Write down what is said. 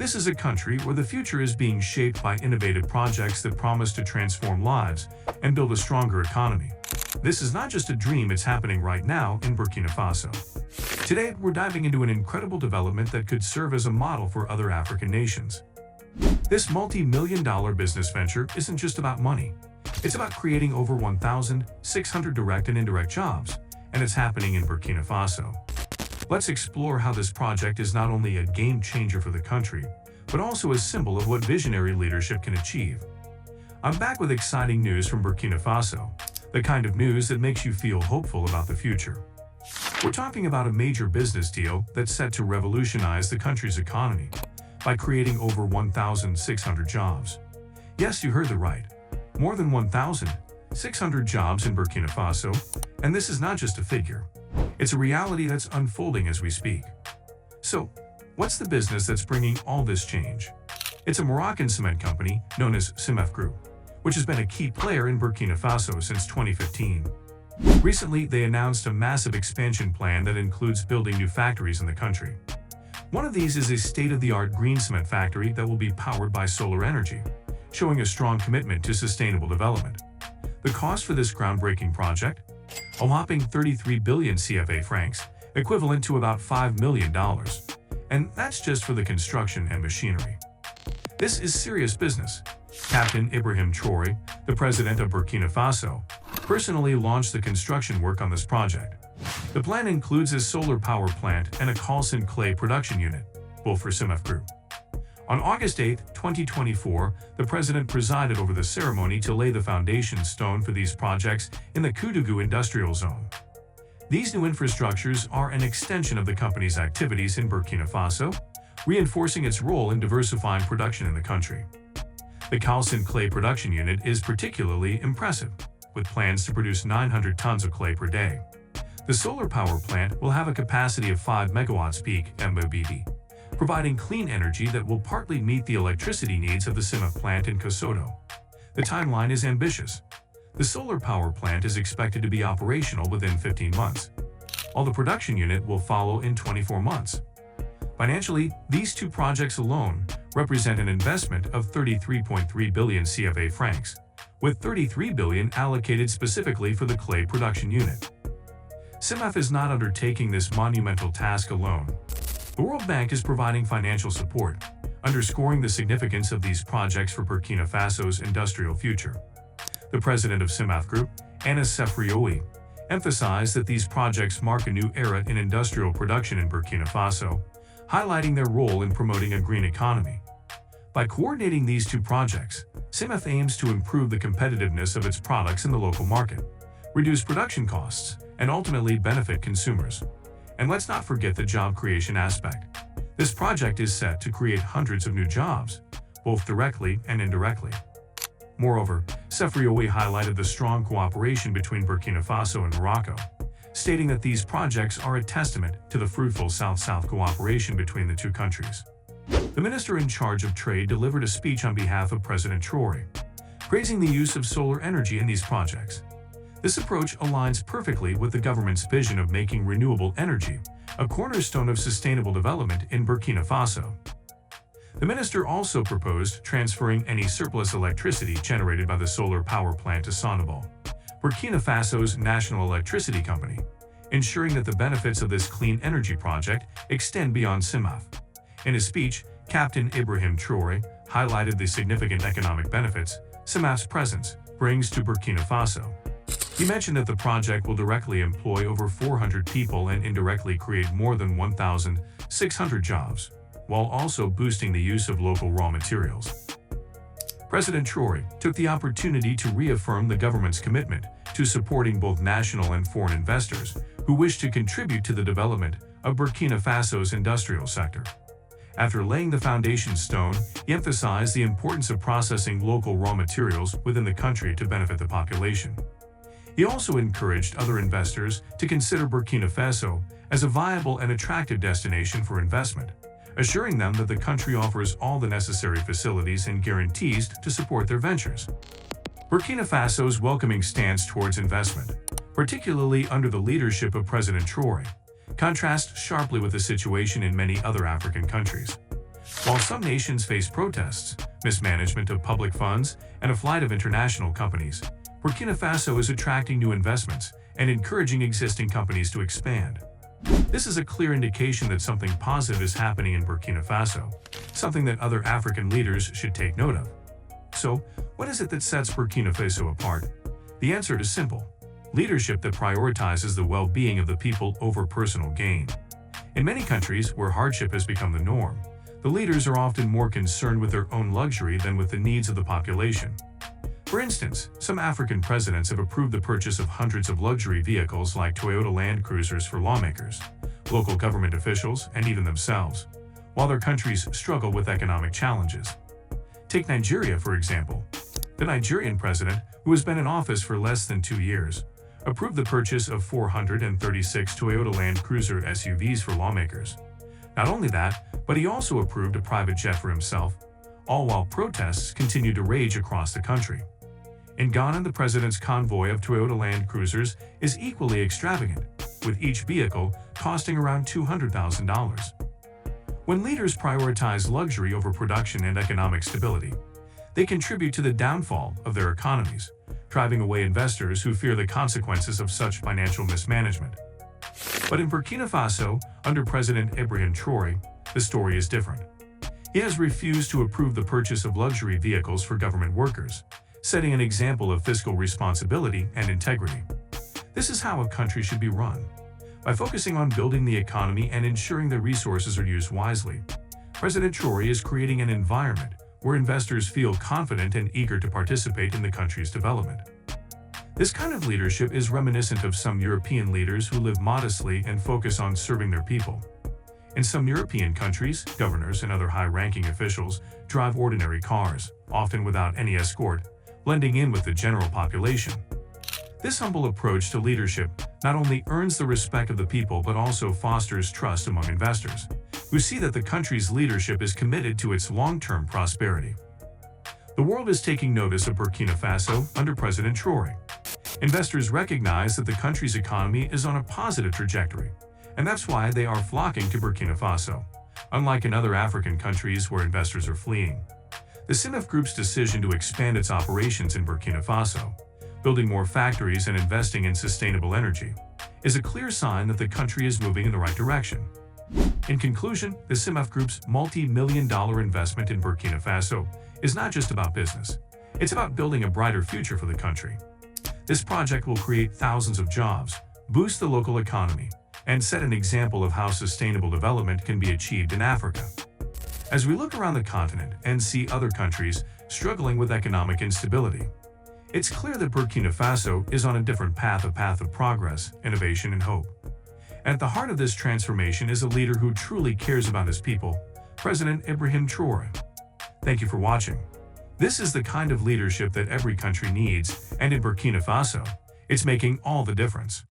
This is a country where the future is being shaped by innovative projects that promise to transform lives and build a stronger economy. This is not just a dream, it's happening right now in Burkina Faso. Today, we're diving into an incredible development that could serve as a model for other African nations. This multi-million-dollar business venture isn't just about money. It's about creating over 1,600 direct and indirect jobs, and it's happening in Burkina Faso. Let's explore how this project is not only a game changer for the country, but also a symbol of what visionary leadership can achieve. I'm back with exciting news from Burkina Faso, the kind of news that makes you feel hopeful about the future. We're talking about a major business deal that's set to revolutionize the country's economy by creating over 1,600 jobs. Yes, you heard that right. More than 1,600 jobs in Burkina Faso, and this is not just a figure. It's a reality that's unfolding as we speak. So, what's the business that's bringing all this change? It's a Moroccan cement company known as CIMEF Group, which has been a key player in Burkina Faso since 2015. Recently, they announced a massive expansion plan that includes building new factories in the country. One of these is a state-of-the-art green cement factory that will be powered by solar energy, showing a strong commitment to sustainable development. The cost for this groundbreaking project? A whopping 33 billion CFA francs, equivalent to about $5 million. And that's just for the construction and machinery. This is serious business. Captain Ibrahim Traoré, the president of Burkina Faso, personally launched the construction work on this project. The plan includes a solar power plant and a calcined clay production unit, both for CIMEF Group. On August 8, 2024, the president presided over the ceremony to lay the foundation stone for these projects in the Koudougou industrial zone. These new infrastructures are an extension of the company's activities in Burkina Faso, reinforcing its role in diversifying production in the country. The calcined clay production unit is particularly impressive, with plans to produce 900 tons of clay per day. The solar power plant will have a capacity of 5 megawatts peak MWB, providing clean energy that will partly meet the electricity needs of the CIMEF plant in Kosoto. The timeline is ambitious. The solar power plant is expected to be operational within 15 months, while the production unit will follow in 24 months. Financially, these two projects alone represent an investment of 33.3 billion CFA francs, with 33 billion allocated specifically for the clay production unit. CIMEF is not undertaking this monumental task alone. The World Bank is providing financial support, underscoring the significance of these projects for Burkina Faso's industrial future. The president of CIMEF Group, Anis Sefrioui, emphasized that these projects mark a new era in industrial production in Burkina Faso, highlighting their role in promoting a green economy. By coordinating these two projects, CIMEF aims to improve the competitiveness of its products in the local market, reduce production costs, and ultimately benefit consumers. And let's not forget the job creation aspect. This project is set to create hundreds of new jobs, both directly and indirectly. Moreover, Sefrioui highlighted the strong cooperation between Burkina Faso and Morocco, stating that these projects are a testament to the fruitful South-South cooperation between the two countries. The minister in charge of trade delivered a speech on behalf of President Traoré, praising the use of solar energy in these projects. This approach aligns perfectly with the government's vision of making renewable energy a cornerstone of sustainable development in Burkina Faso. The minister also proposed transferring any surplus electricity generated by the solar power plant to Sonabol, Burkina Faso's national electricity company, ensuring that the benefits of this clean energy project extend beyond CIMEF. In his speech, Captain Ibrahim Traoré highlighted the significant economic benefits CIMEF's presence brings to Burkina Faso. He mentioned that the project will directly employ over 400 people and indirectly create more than 1,600 jobs, while also boosting the use of local raw materials. President Traoré took the opportunity to reaffirm the government's commitment to supporting both national and foreign investors who wish to contribute to the development of Burkina Faso's industrial sector. After laying the foundation stone, he emphasized the importance of processing local raw materials within the country to benefit the population. He also encouraged other investors to consider Burkina Faso as a viable and attractive destination for investment, assuring them that the country offers all the necessary facilities and guarantees to support their ventures. Burkina Faso's welcoming stance towards investment, particularly under the leadership of President Traoré, contrasts sharply with the situation in many other African countries. While some nations face protests, mismanagement of public funds, and a flight of international companies, Burkina Faso is attracting new investments and encouraging existing companies to expand. This is a clear indication that something positive is happening in Burkina Faso, something that other African leaders should take note of. So, what is it that sets Burkina Faso apart? The answer is simple: leadership that prioritizes the well-being of the people over personal gain. In many countries where hardship has become the norm, the leaders are often more concerned with their own luxury than with the needs of the population. For instance, some African presidents have approved the purchase of hundreds of luxury vehicles like Toyota Land Cruisers for lawmakers, local government officials, and even themselves, while their countries struggle with economic challenges. Take Nigeria, for example. The Nigerian president, who has been in office for less than 2 years, approved the purchase of 436 Toyota Land Cruiser SUVs for lawmakers. Not only that, but he also approved a private jet for himself, all while protests continue to rage across the country. In Ghana, the president's convoy of Toyota Land Cruisers is equally extravagant, with each vehicle costing around $200,000. When leaders prioritize luxury over production and economic stability, they contribute to the downfall of their economies, driving away investors who fear the consequences of such financial mismanagement. But in Burkina Faso, under President Ibrahim Traoré, the story is different. He has refused to approve the purchase of luxury vehicles for government workers, setting an example of fiscal responsibility and integrity. This is how a country should be run, by focusing on building the economy and ensuring that resources are used wisely. President Traoré is creating an environment where investors feel confident and eager to participate in the country's development. This kind of leadership is reminiscent of some European leaders who live modestly and focus on serving their people. In some European countries, governors and other high-ranking officials drive ordinary cars, often without any escort, blending in with the general population. This humble approach to leadership not only earns the respect of the people but also fosters trust among investors, who see that the country's leadership is committed to its long-term prosperity. The world is taking notice of Burkina Faso under President Traoré. Investors recognize that the country's economy is on a positive trajectory, and that's why they are flocking to Burkina Faso, unlike in other African countries where investors are fleeing. The CIMIF Group's decision to expand its operations in Burkina Faso, building more factories and investing in sustainable energy, is a clear sign that the country is moving in the right direction. In conclusion, the CIMIF Group's multi-million-dollar investment in Burkina Faso is not just about business. It's about building a brighter future for the country. This project will create thousands of jobs, boost the local economy, and set an example of how sustainable development can be achieved in Africa. As we look around the continent and see other countries struggling with economic instability, it's clear that Burkina Faso is on a different path, a path of progress, innovation, and hope. At the heart of this transformation is a leader who truly cares about his people, President Ibrahim Traoré. Thank you for watching. This is the kind of leadership that every country needs, and in Burkina Faso, it's making all the difference.